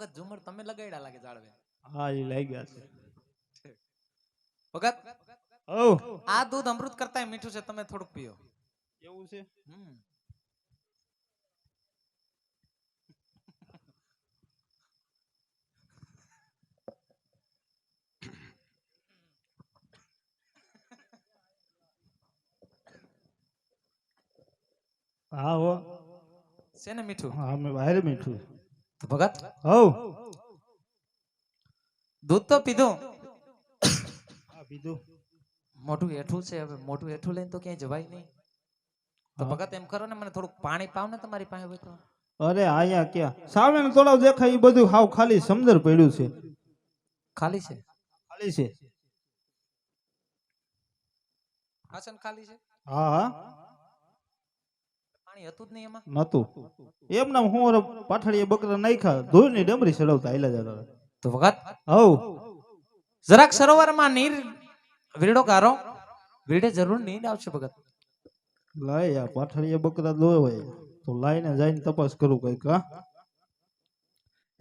ભગત ઝુમર તમે લગાડ્યા લાગે જાળવે. હા એ લઈ ગયા છે ભગત ઓ આ દૂધ અમૃત કરતા મીઠું છે, તમે થોડુંક પીઓ. એવું છે હા હો છે ને મીઠું? હા મેં બહાર મીઠું તો ભગત હો દૂધ તો પીધું, હા પીધું. મોઢું હેઠું છે, હવે મોઢું હેઠું લઈને તો ક્યાંય જવાય નહીં. તો ભગત એમ કરો ને, મને થોડુંક પાણી પાવ ને તમારી પાસે હોય તો. અરે આયા ક્યાં સામે તળાવ દેખાય એ બધું હાવ ખાલી સમદર પડ્યું છે. ખાલી છે? ખાલી છે. હાસન ખાલી છે? હા હા પાણી હતું જ નહીં એમાં? નતું. એમના હું પાઠળીએ બકરા નાખ્યા ધોઈને ડમરી ચડાવતા આયલા જતા. તો ભગત હવ જરાક સરોવરમાં નીર વીડો ગારો, વીડે જરૂર નીર આવશે ભગત. લાય આ પાઠળીએ બકરા દોવાય તો લાઈને જઈને તપાસ કરું કઈક. હા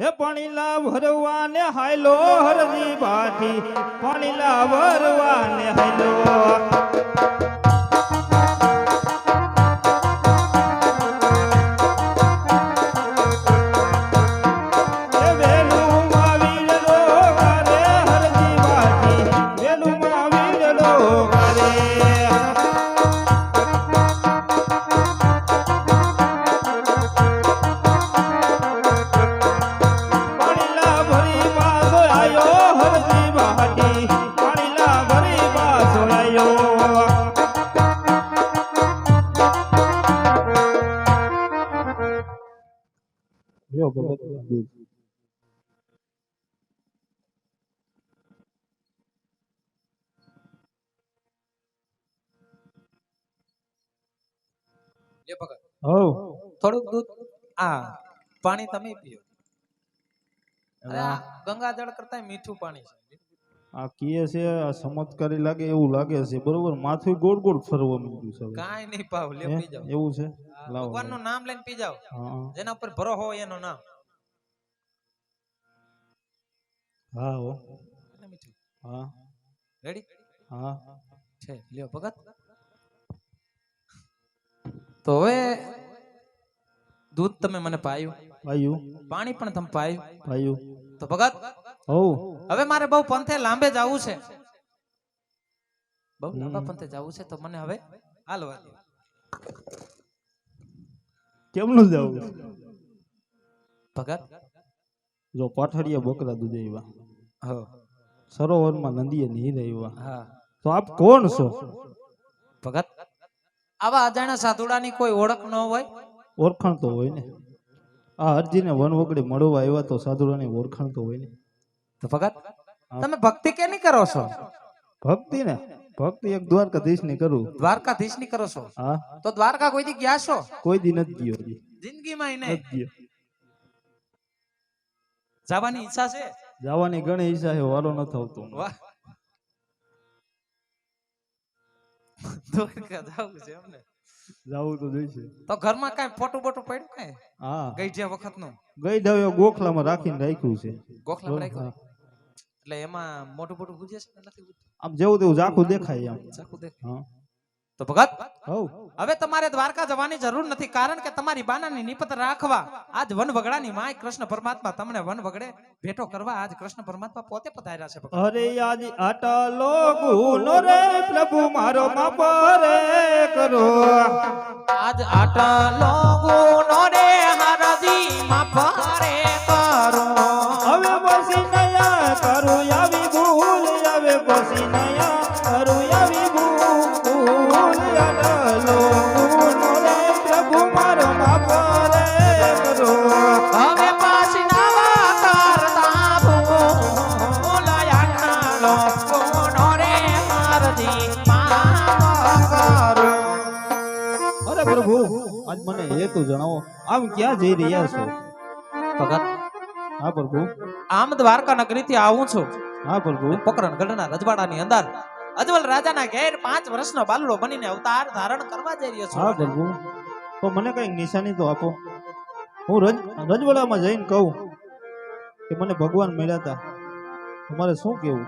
હે પાણી લા ભરવા ને હાયલો હરજી બાઠી, પાણી લા ભરવા ને હાયલો. થોડુંક દૂધ આ પાણી તમે પીઓ. અરે આ ગંગાજળ કરતા મીઠું પાણી છે. આ કીએ છે આ ચમત્કારી લાગે એવું લાગે છે બરોબર. માથું ગોળ ગોળ ફરવા માંડ્યું છે. કાઈ નહીં પાવ, લે પી જાવ. એવું છે? ભગવાનનું નામ લઈને પી જાવ, જેના ઉપર ભરો હોય એનું નામ. હા હો હા રેડી? હા છે લ્યો ભગત. તો હવે દૂધ તમે મને પાયું, પાયું પાણી પણ તમે પાયું, પાયું. તો ભગત હવે મારે બહુ પંથે લાંબે જવું છે, બહુ લાંબા પંથે જવું છે, તો મને હવે હાલવા દો. કેમનું જવું ભગત? જો પાઠળિયા બકરા દૂધ આવ્યા, હા સરોવરમાં નદીએ નીર આવ્યા, હા, તો આપ કોણ છો? ભગત આવા અજાણ્યા સાધુડાની કોઈ ઓળખ ન હોય? ઓળખાણ તો હોય ને. આ અરજીને વન વગડે મળવા આવ્યા તો સાધુડાની ઓળખાણ તો હોય ને. તો ભગત તમે ભક્તિ કેની કરો છો? ભક્તિ ને ભક્તિ એક દ્વારકાધીશ ની કરું. દ્વારકાધીશ ની કરો છો? હા. તો દ્વારકા કોઈ દી ગયા છો? કોઈ દી નથી ગયો જિંદગીમાં નથી ગયો. જવાની ઈચ્છા છે? જવાની ઘણી ઈચ્છા છે, વારો ન થતો. વાહ, દ્વારકા જાવું છે એમને? જાવું તો જોઈશે. તો ઘરમાં કાઈ ફોટો બોટો પડ્યું કાઈ? હા ગઈ જે વખત નું ગઈ ડાવ્યો ગોખલામાં રાખીને રાખ્યું છે. ગોખલામાં રાખ્યું? એટલે એમાં મોટું મોટું ગુજે છે નથી? આમ જેવું તેવું ઝાખું દેખાય આમ ઝાખું દેખાય. હા. તો ભગત હવ હવે તમારે દ્વારકા જવાની જરૂર નથી, કારણ કે તમારી બાનાની નિપત રાખવા આજ વન વગડાની માય કૃષ્ણ પરમાત્મા તમને વન વગડે ભેટો કરવા આજ કૃષ્ણ પરમાત્મા પોતે પધાર્યા છે. અરે આજ આટલો ગુનો રે પ્રભુ મારો માફ રે કરો, આજ આટલો ગુનો રે હરજી માફ રે કરો. હવે પછી નયા કરું આવી ભૂલ, હવે પછી નયા કરું આવી ભૂલ. આટલો ગુનો રે પ્રભુ મારો માફ રે કરો, હવે પાછી નવા કરતા ભૂલ. આટલો ગુનો રે હરજી માફ કરો. અરે પ્રભુ આજ મને એ તો જણાવો, આમ ક્યાં જઈ રહ્યા છો? ભગત હા પ્રભુ. આમ દ્વારકા નગરી થી આવું છું. હા પ્રભુ. પોકરણગઢના રજવાડાની અંદર અજવલ રાજાના ઘેર 5 વર્ષનો બાલડો બનીને અવતાર ધારણ કરવા જઈ રહ્યો છું. હા પ્રભુ, તો મને કઈ નિશાની તો આપો, હું રજવાડામાં જઈને કહું. કે મને ભગવાન મળ્યા હતા. તમારે શું કેવું?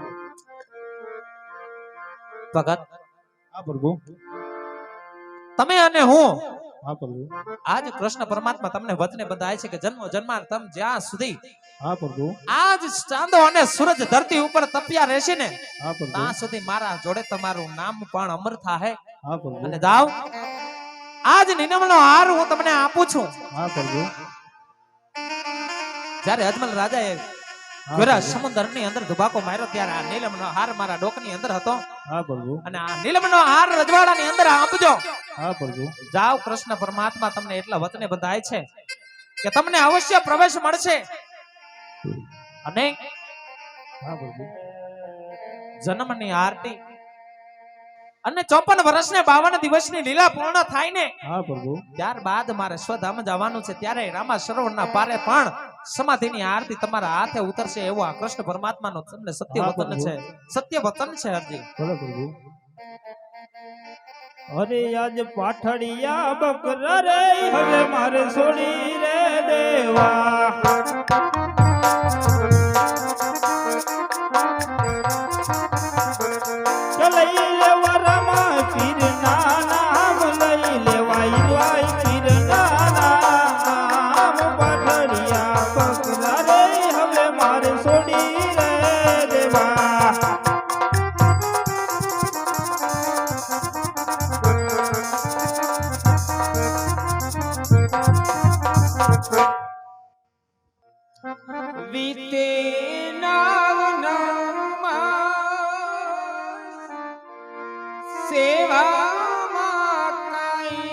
ભગત, હા પ્રભુ. તમે અને હું હા પ્રભુ. આજ કૃષ્ણ પરમાત્મા તમને વચને બંધાય છે કે જન્મ જન્માંતમ જ્યાં સુધી હા પ્રભુ. આજ ચાંદો અને સૂરજ ધરતી ઉપર તપ્યા રહેશે ને હા પ્રભુ. ત્યાં સુધી મારા જોડે તમારું નામ પણ અમર થાહે. હા પ્રભુ. અને જાવ આજ નિનમનો હાર હું તમને આપું છું. હા પ્રભુ. જ્યારે અજમલ રાજાએ ગોરા સમુદ્રની અંદર ધુબાકો માર્યો ત્યારે આ નીલમનો હાર મારા ડોકની અંદર હતો. હા પ્રભુ. અને આ નીલમનો હાર રજવાડાની અંદર આપજો. હા પ્રભુ. જાવ કૃષ્ણ પરમાત્મા તમને એટલા વચને બંધાય છે કે તમને અવશ્ય પ્રવેશ મળશે. અને હા પ્રભુ. જન્મની આરતી અને 54 વર્ષને 52 દિવસની લીલા પૂર્ણ થાય ને હા પ્રભુ. ત્યારબાદ મારે સ્વધામ જવાનું છે. ત્યારે રામા સરોવરના પારે પણ સમાધિની આરતી તમારા હાથે ઉતરશે. એવો આ કૃષ્ણ પરમાત્માનો તમને સત્ય વચન છે. સત્ય વચન છે હરજી. બોલો પ્રભુ. અરે આજ પાઠડિયા બકરા રે હવે મારે છોડી રે દેવા. લઈ લેવા રામા પીર ના નામ લઈ લેવાય વાય પીર ના નામ. પાઠડિયા બકરા રે હવે મારે છોડી રે દેવા. વીતે સેવામાં કાઈ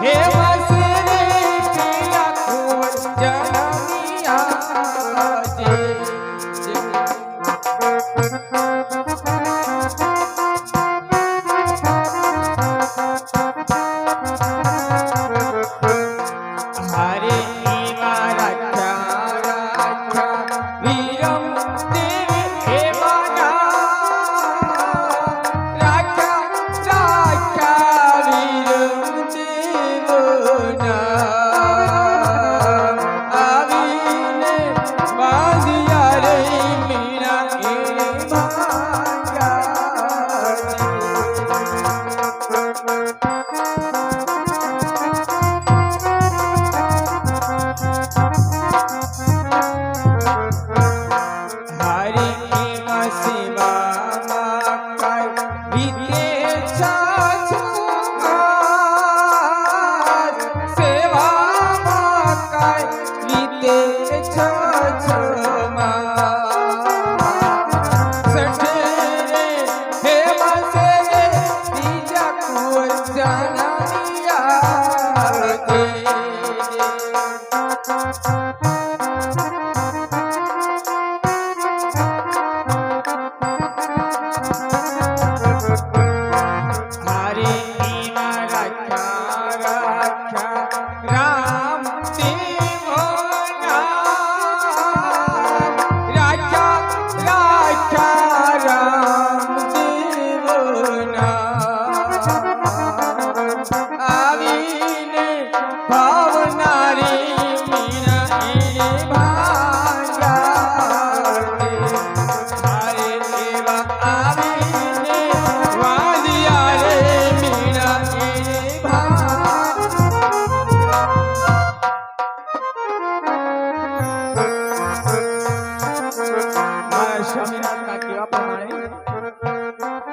હે વસરે કિયા કોર જનમિયા જે હરે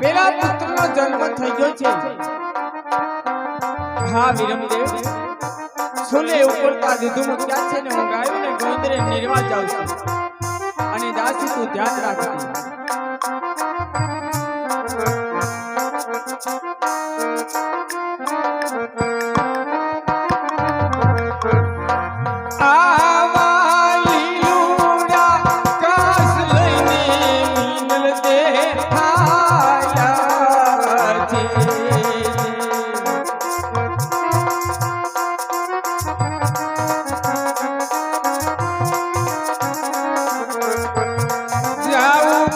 પેલા પુત્રનો જન્મ થઈ ગયો છે. હા વિરમદેવ, છોલે ઉપરતા દૂધમાં ક્યાં છે ને હું ગાયો ને ગોંદરે નિર્વા જાઉં છું. અને દાસી તું ધ્યાન રાખજે. જાઉં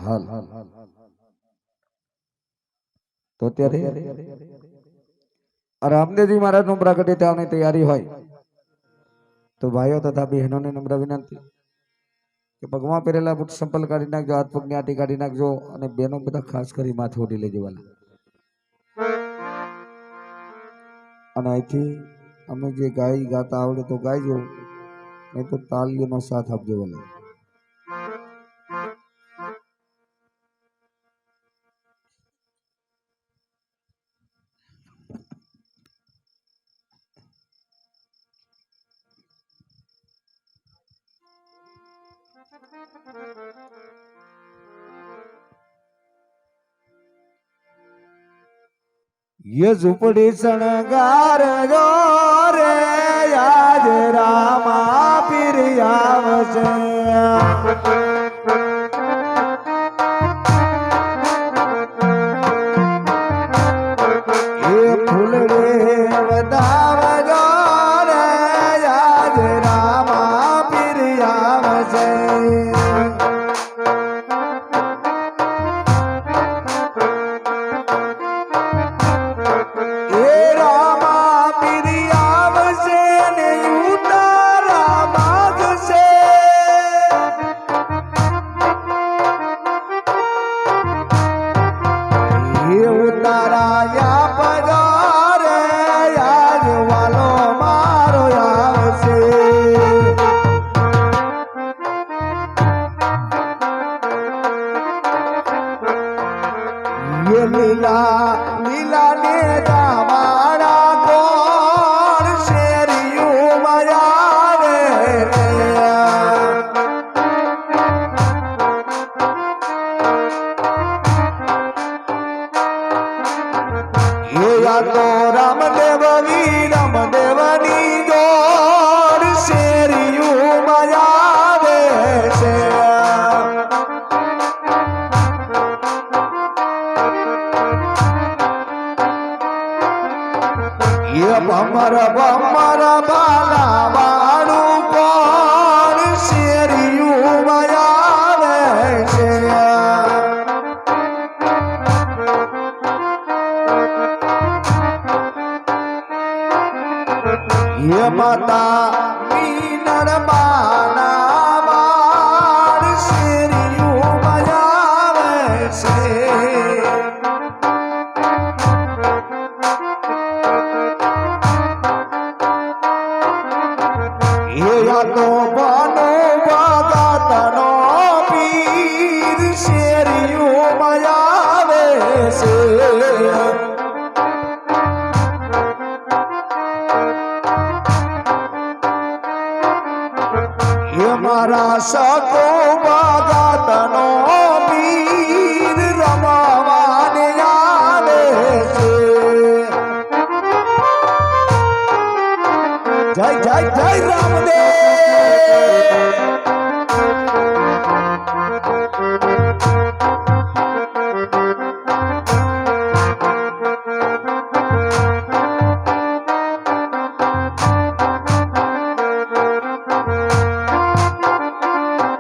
હાલ તો અત્યારે રામદેવજી મહારાજ નું પ્રાગટ્ય થવાની તૈયારી હોય તો ભાઈઓ તથા બહેનોને નમ્ર વિનંતી કે પગમાં પહેરેલા બુટ સંપલ કાઢી નાખજો, હાથ પગની આટી કાઢી નાખજો અને બહેનો બધા ખાસ કરી માથે ઓઢી લેજો વાલા. અને અહીંથી અમે જે ગાતા આવડે તો ગાઈજો, નહીં તો તાલીઓનો સાથ આપજો વાલા. ये झुपड़ी शणगार जो रे आज रामा पीर आवसे. ये फूलड़े बताव जो रे आज रामा पीर आवसे. લીલા લીલા ને દાવાડા કોણ શેરિયું મયાવે એ યા તો રામદેવની જોડ શેરિયું મયાવે છે. બમર બમર બાલા વાળું કોણ શેરિયું મયાવે છે. એ માતા મીનર માના વાળ શેરિયું મયાવે છે. તો બનો ભગતનો પીર શેરિયું મયાવે છે. એ મારા